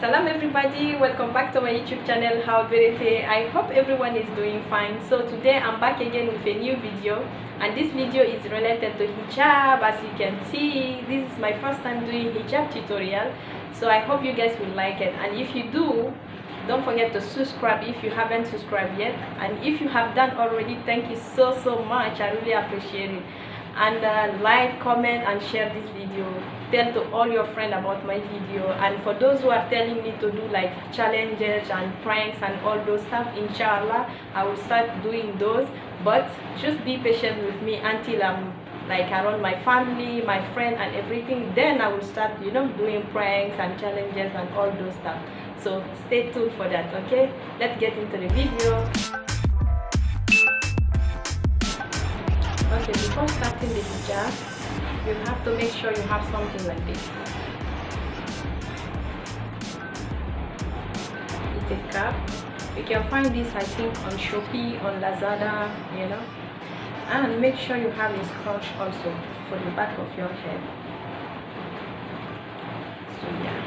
Salam everybody, welcome back to my YouTube channel How Verite. I hope everyone is doing fine. So today I'm back again with a new video, and this video is related to hijab. As you can see, this is my first time doing hijab tutorial, so I hope you guys will like it. And if you do, don't forget to subscribe if you haven't subscribed yet, and if you have done already, thank you so much. I really appreciate it. And like, comment and share this video. Tell to all your friends about my video. And for those who are telling me to do like challenges and pranks and all those stuff, inshallah I will start doing those, but just be patient with me until I'm like around my family, my friend and everything. Then I will start, you know, doing pranks and challenges and all those stuff. So stay tuned for that. Okay, let's get into the video. Okay, before starting the hijab, you have to make sure you have something like this. It's a cap. You can find this, I think, on Shopee, on Lazada, you know. And make sure you have a scrunch also for the back of your head. So yeah.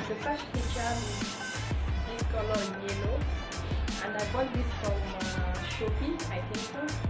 The first hijab is this color yellow, and I bought this from Shopee, I think so.